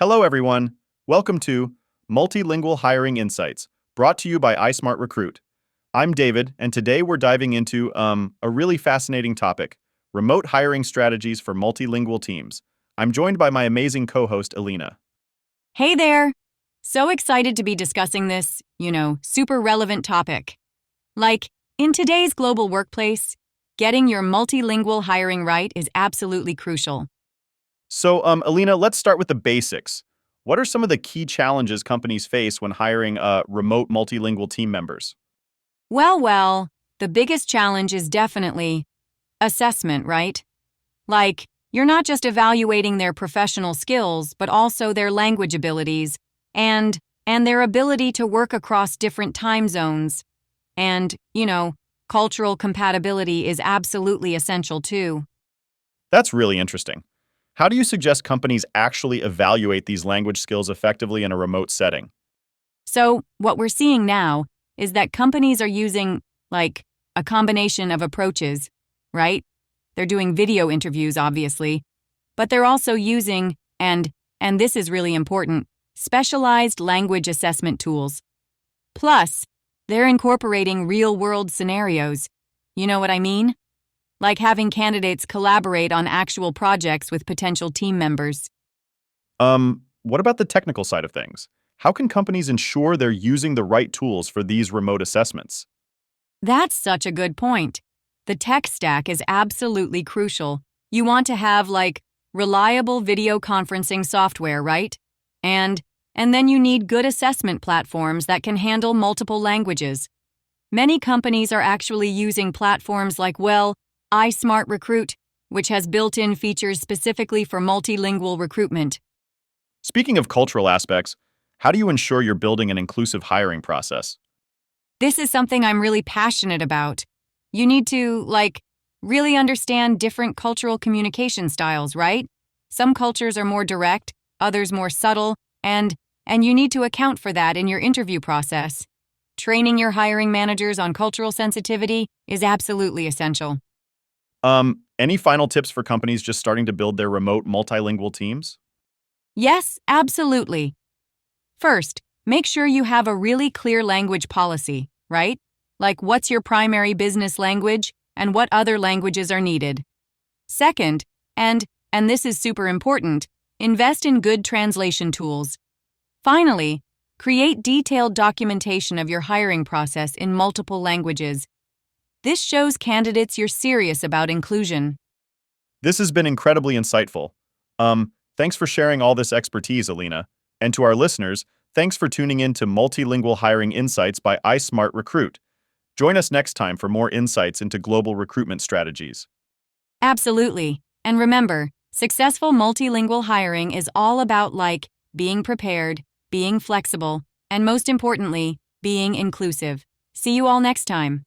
Hello, everyone. Welcome to Multilingual Hiring Insights, brought to you by iSmart Recruit. I'm David, and today we're diving into a really fascinating topic, remote hiring strategies for multilingual teams. I'm joined by my amazing co-host, Elina. Hey there! So excited to be discussing this, super relevant topic. In today's global workplace, getting your multilingual hiring right is absolutely crucial. So, Elina, let's start with the basics. What are some of the key challenges companies face when hiring remote multilingual team members? Well, the biggest challenge is definitely assessment, right? You're not just evaluating their professional skills, but also their language abilities and their ability to work across different time zones. And, cultural compatibility is absolutely essential too. That's really interesting. How do you suggest companies actually evaluate these language skills effectively in a remote setting? So, what we're seeing now is that companies are using, a combination of approaches, right? They're doing video interviews, obviously, but they're also using, and this is really important, specialized language assessment tools. Plus, they're incorporating real-world scenarios. You know what I mean? Like having candidates collaborate on actual projects with potential team members. What about the technical side of things? How can companies ensure they're using the right tools for these remote assessments? That's such a good point. The tech stack is absolutely crucial. You want to have, reliable video conferencing software, right? And then you need good assessment platforms that can handle multiple languages. Many companies are actually using platforms like, iSmart Recruit, which has built-in features specifically for multilingual recruitment. Speaking of cultural aspects, how do you ensure you're building an inclusive hiring process? This is something I'm really passionate about. You need to, really understand different cultural communication styles, right? Some cultures are more direct, others more subtle, and you need to account for that in your interview process. Training your hiring managers on cultural sensitivity is absolutely essential. Any final tips for companies just starting to build their remote multilingual teams? Yes, absolutely. First, make sure you have a really clear language policy, right? Like what's your primary business language and what other languages are needed. Second, and this is super important, invest in good translation tools. Finally, create detailed documentation of your hiring process in multiple languages. This shows candidates you're serious about inclusion. This has been incredibly insightful. Thanks for sharing all this expertise, Elina. And to our listeners, thanks for tuning in to Multilingual Hiring Insights by iSmart Recruit. Join us next time for more insights into global recruitment strategies. Absolutely. And remember, successful multilingual hiring is all about being prepared, being flexible, and most importantly, being inclusive. See you all next time.